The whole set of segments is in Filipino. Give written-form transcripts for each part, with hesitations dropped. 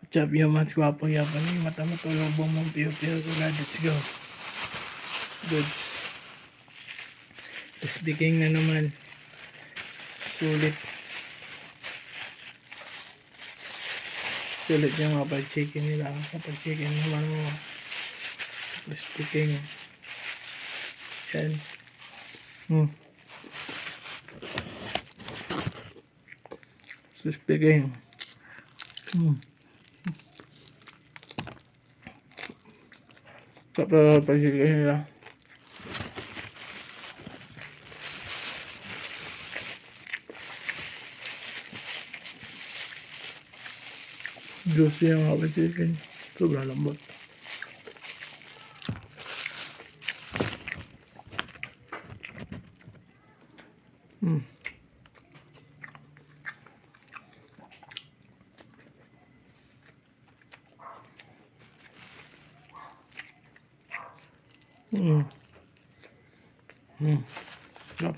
What's up, yo, mas gwapong yapan ni mata mo tulog mong piyo-piyo ko na. Let's go. Good. Speaking na naman. Sulit. Sulit yung mga pag-chicken nila. Kapag chicken naman mo. Speaking. Yan. So speaking. Kapag pag-chicken nila. Juicy yung mga chicken. Sobrang lambot. Yep.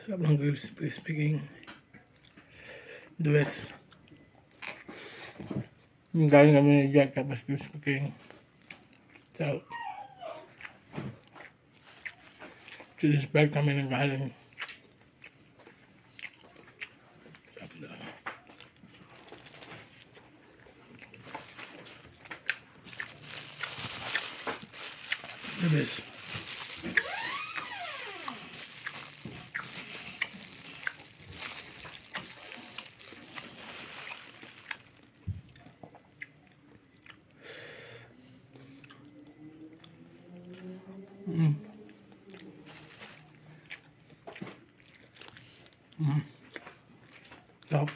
Sarap ng speaking. The best. Galing kami ni Jack tapos speaking. Sarap. Suspect kami ng galing. Sarap na. The best. Sarap.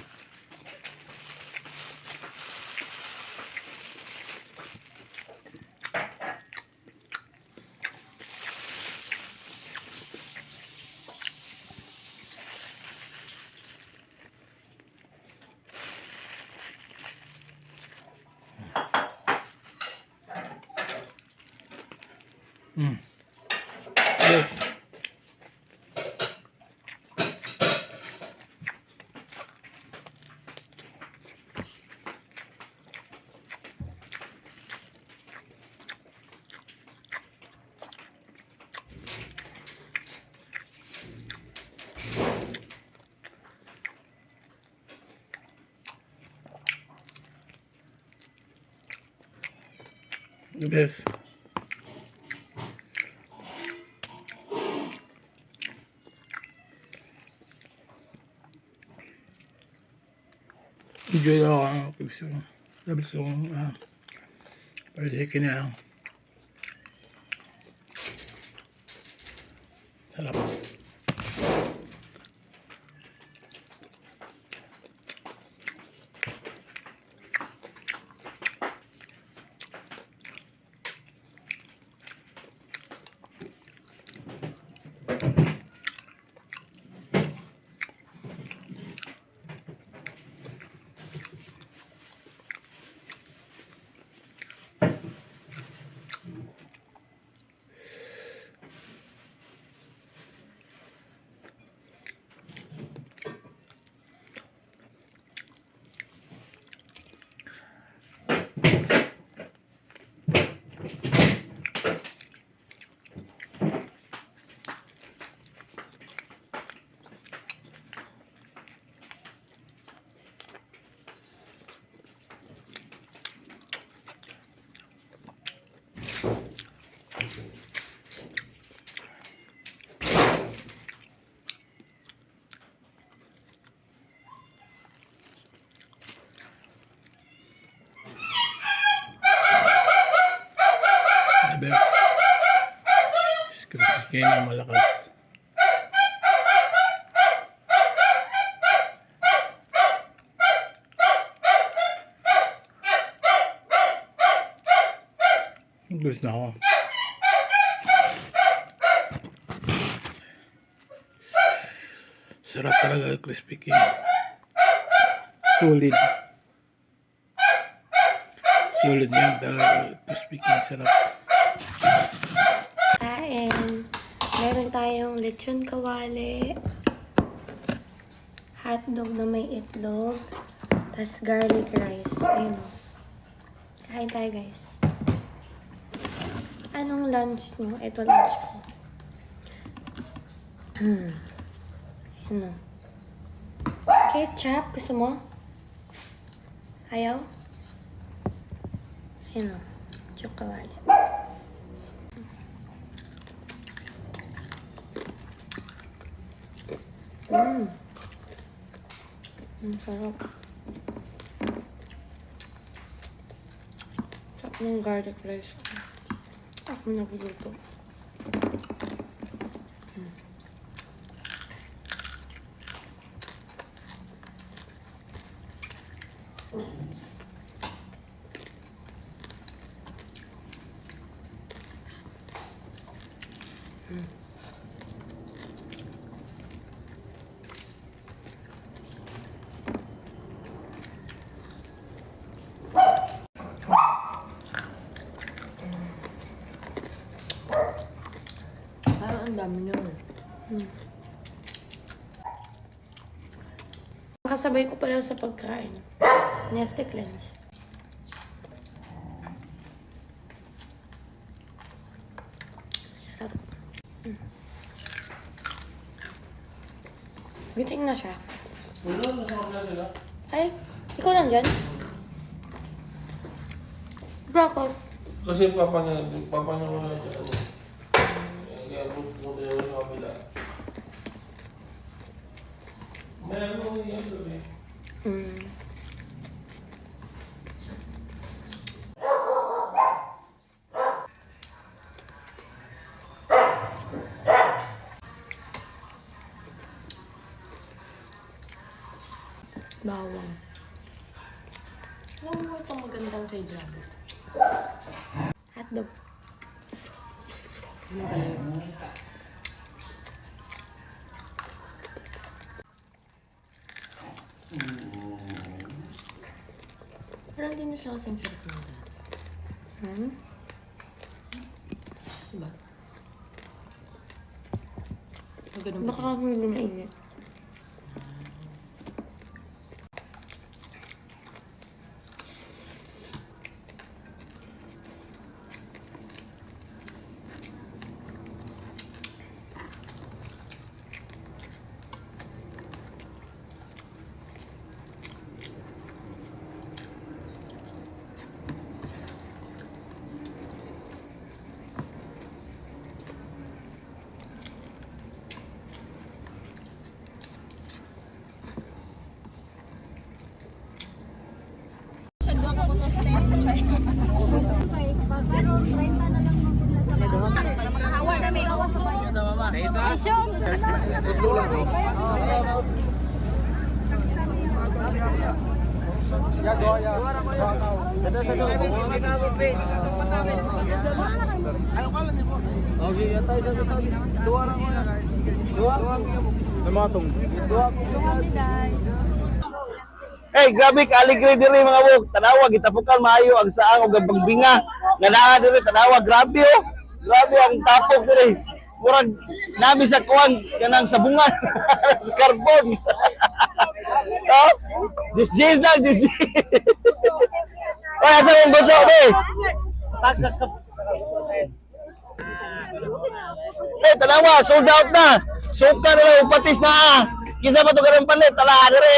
Yes. The best. Enjoy ako ang episode. Sabi ko, pag-chicken na lang. Sarap. Sabi, script kayo na malakas. Gusto na ako. Sarap talaga crispy king. Solid. Sulit yan talaga. Speaking sarap. Kain. Meron tayong lechon kawali. Hotdog na may itlog. Tas garlic rice. Ayun. Kain tayo, guys. Anong lunch nyo? Ito lunch ko. Ayun o. Ketchup. Gusto mo? Ayaw? Ayun o. Chokawali. Ang sarap. Sarap ng garlic rice ko. Ako nagluto. Ang dami niya. Kasabay ko pala sa pagkain. Nestle Cleanse. Sarap. Gising na siya. Wala, nasama na sila. Ay, ikaw nandyan? Bakit? Kasi papa niya wala dyan. Kaya mo din sa kabila. Meron mo yan doon eh. Bawang. Alam mo itong magandang kay Jam. Hotdog. Parang hindi na siya kasing sarap ng dati. Diba? Ganun ba? Baka hindi mainit. Hey, grabe ka aligre diri mga buk. Tanawa gitapukan maayo ang saang ug ang pagbinga. Nga naa diri tanawa grabe oh. Grabe ang tapok diri. Murag nami sa kuan kanang sabungan sa carbon. Oh, this is lang this. Oy, asa mong buso be? Hey, tanawa sold out na. Suka na lang upatis na ah. Kisa pa to karang palit tala diri.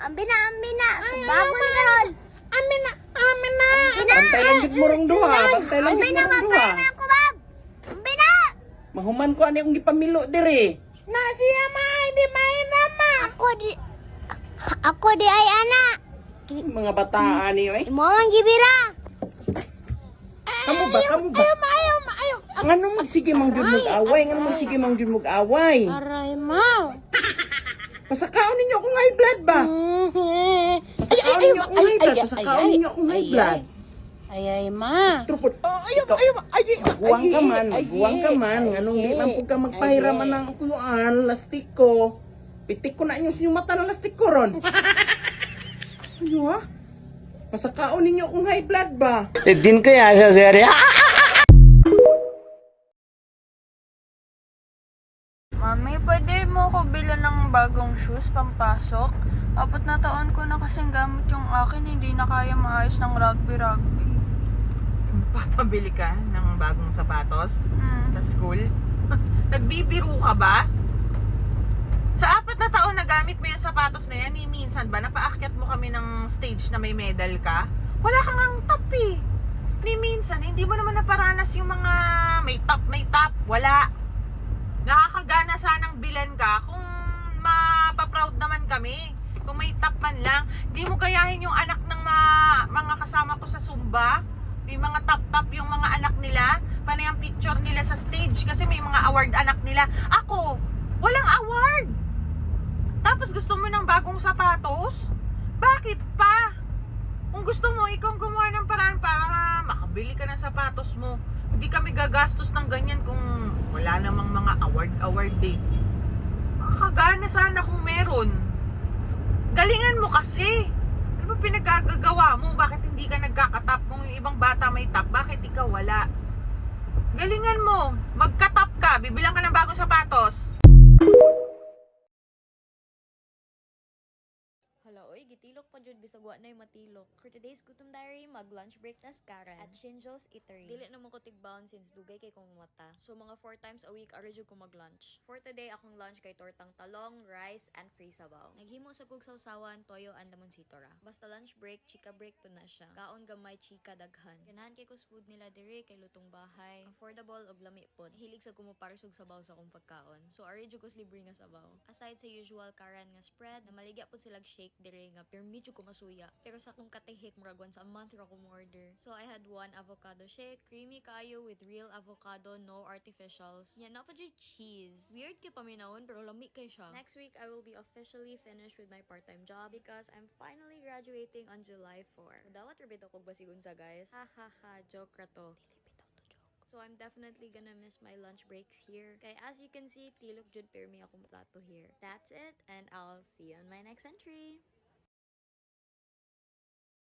Ambina. Bago ni Karol. Ambina. Bantay lang gid mo rong duha, bantay lang gid mo rong duha. Ako, Bob. Ambina. Mahuman ko ani akong gipamilo diri. Na siya di main nama. Ako di ay anak. Mga bata ani oy. Mo man gibira. Kamu ba? Ayaw. Ngano magsige mang jud mag-away, ngano magsige mang jud mag-away. Aray mo. Pasakaon ninyo akong high blood ba? Pasakaon ninyo akong high blood, pasakaon ninyo akong high blood. Ay, ma. Trupod. Guwang ka man, ngano di man pud ka magpahiraman ng kuyuan, lastiko. Pitik ko na inyong mata na lastik ko ron. Ano ha? Pasakaon ninyo kung high blood ba? Din kaya siya, sir. Mami, pwede mo ko bilan ng bagong shoes pampasok? 4 na taon ko na kasing gamit yung akin, hindi na kaya maayos ng rugby. Papabili ka ng bagong sapatos Mm. sa school? Nagbibiro ka ba? Sa 4 na taon na gamit mo yung sapatos na yan, ni minsan ba napaakyat mo kami ng stage na may medal ka? Wala kang ang top eh. Ni minsan, hindi mo naman naparanas yung mga may top. Wala. Nakakagana sanang bilan ka kung mapaproud naman kami. Kung may top man lang. Di mo gayahin yung anak ng mga kasama ko sa Zumba. May mga top yung mga anak nila. Panay ang picture nila sa stage kasi may mga award anak nila. Ako, walang award. Tapos gusto mo ng bagong sapatos? Bakit pa? Kung gusto mo, ikaw gumawa ng paraan para makabili ka ng sapatos mo. Hindi kami gagastos ng ganyan kung wala namang mga award eh. Makakagana sana kung meron. Galingan mo kasi. Ano ba pinagagagawa mo? Bakit hindi ka nagkakatap? Kung yung ibang bata may tap, bakit ikaw wala? Galingan mo. Magkatap ka. Bibilang ka ng bagong sapatos. Hala, oy, gitilok pa jud bisag wa nay matilok. For today's gutom diary, mag-lunch break tas karan at Shinjo's Eatery. Dili na mo ko tigbaon since dugay kay kong mata. So mga 4 times a week ara jud ko mag-lunch. For today, akong lunch kay tortang talong, rice, and free sabaw. Naghimo sa kog sawsawan, toyo, and damonsito ra. Basta lunch break, chika break to na siya. Kaon gamay, chika daghan. Ganahan kay kus food nila dire kay lutong bahay. Affordable og lami pod. Hilig sa kumoparsog sabaw sa akong pagkaon. So ari jud kos libre nga sabaw. Aside sa usual karan nga spread, na maligya pod silag shake dire nga permit ko masuya. Pero sa akong katihik murag once a month ra ko order. So I had 1 avocado shake, creamy kayo with real avocado, no artificials. Yan na pa jud cheese. Weird kay paminawon pero lami kay siya. Next week I will be officially finished with my part-time job because I'm finally graduating on July 4. Dawat rabito kog basigunsa guys. Ha ha ha, joke ra to. So I'm definitely gonna miss my lunch breaks here. Kaya as you can see, tilok jud permi akong plato here. That's it, and I'll see you on my next entry.